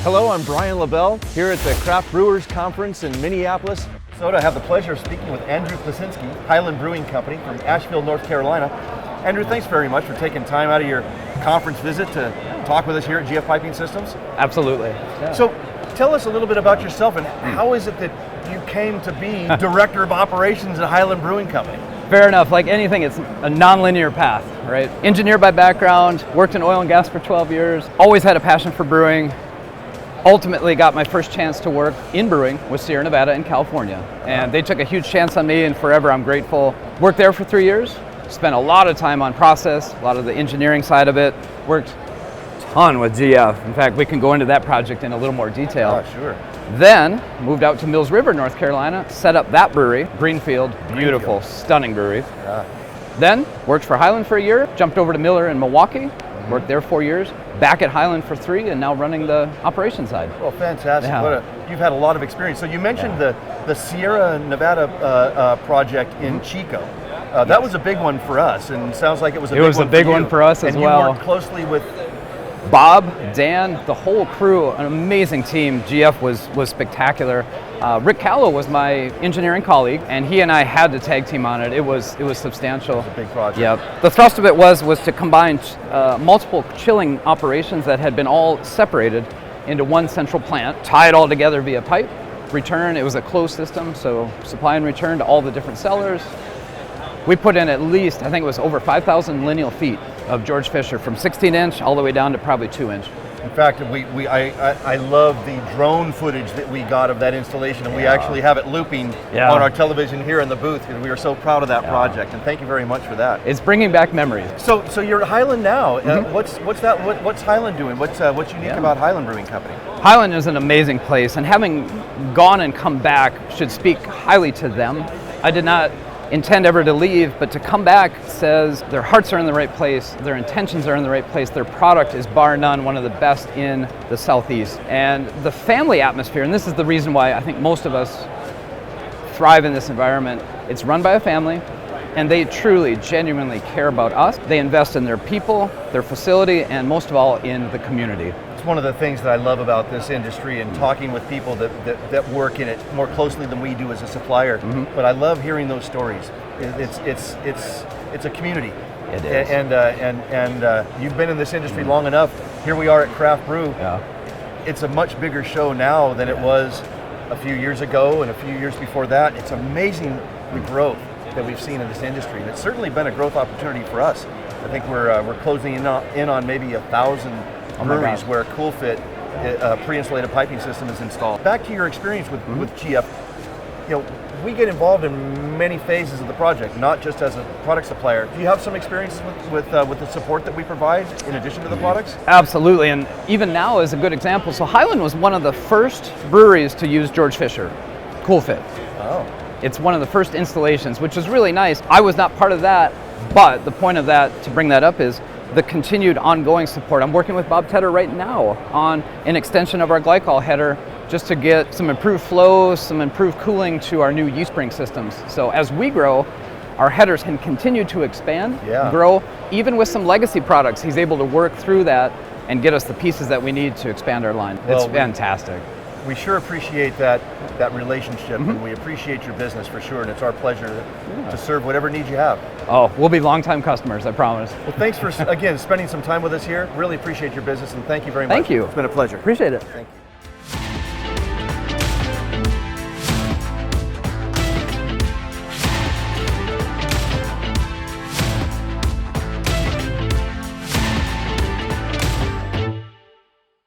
Hello, I'm Brian LaBelle here at the Craft Brewers Conference in Minneapolis. So I have the pleasure of speaking with Andrew Klosinski, Highland Brewing Company from Asheville, North Carolina. Andrew, thanks very much for taking time out of your conference visit to talk with us here at GF Piping Systems. Absolutely. Yeah. So tell us a little bit about yourself and how is it that you came to be Director of Operations at Highland Brewing Company? Fair enough. Like anything, it's a non-linear path, right? Engineer by background, worked in oil and gas for 12 years, always had a passion for brewing. Ultimately got my first chance to work in brewing with Sierra Nevada in California. And they took a huge chance on me, and forever I'm grateful. Worked there for 3 years, spent a lot of time on process, a lot of the engineering side of it, worked a ton with GF. In fact, we can go into that project in a little more detail. Oh, sure. Then moved out to Mills River, North Carolina, set up that brewery, Greenfield, beautiful, stunning brewery. Yeah. Then worked for Highland for a year, jumped over to Miller in Milwaukee, worked there 4 years, back at Highland for 3, and now running the operations side. Well, fantastic. Yeah. You've had a lot of experience. So you mentioned the Sierra Nevada project in Chico. That was a big one for us, and sounds like it was a big one for us as well. And you worked closely with Bob, Dan, the whole crew, an amazing team. GF was spectacular. Rick Callow was my engineering colleague, and he and I had to tag team on it. It was substantial. It was a big project. Yep. The thrust of it was to combine multiple chilling operations that had been all separated into one central plant, tie it all together via pipe, return. It was a closed system, so supply and return to all the different cellars. We put in at least, I think it was over 5,000 lineal feet of George Fisher from 16-inch all the way down to probably 2-inch. In fact, I love the drone footage that we got of that installation, and we actually have it looping on our television here in the booth, because we are so proud of that project, and thank you very much for that. It's bringing back memories. So you're at Highland now. What's Highland doing? What's unique about Highland Brewing Company? Highland is an amazing place, and having gone and come back should speak highly to them. I did not intend ever to leave, but to come back says their hearts are in the right place, their intentions are in the right place, their product is bar none one of the best in the Southeast. And the family atmosphere, and this is the reason why I think most of us thrive in this environment, it's run by a family, and they truly, genuinely care about us. They invest in their people, their facility, and most of all, in the community. It's one of the things that I love about this industry and talking with people that work in it more closely than we do as a supplier. But I love hearing those stories. It's a community. It is. And you've been in this industry long enough. Here we are at Craft Brew. Yeah. It's a much bigger show now than it was a few years ago and a few years before that. It's amazing the growth that we've seen in this industry, and it's certainly been a growth opportunity for us. I think we're closing in on maybe 1,000 breweries where CoolFit pre-insulated piping system is installed. Back to your experience with GF, we get involved in many phases of the project, not just as a product supplier. Do you have some experience with the support that we provide in addition to the products? Absolutely, and even now is a good example. So Highland was one of the first breweries to use George Fisher, CoolFit. Oh. It's one of the first installations, which is really nice. I was not part of that, but the point of that, to bring that up, is the continued ongoing support. I'm working with Bob Tedder right now on an extension of our glycol header just to get some improved flows, some improved cooling to our new yeast spring systems. So as we grow, our headers can continue to expand, grow. Even with some legacy products, he's able to work through that and get us the pieces that we need to expand our line. It's fantastic. We sure appreciate that relationship, and we appreciate your business for sure, and it's our pleasure to serve whatever needs you have. Oh, we'll be longtime customers, I promise. Well, thanks for, again, spending some time with us here. Really appreciate your business, and thank you very much. Thank you. It's been a pleasure. Appreciate it. Thank you.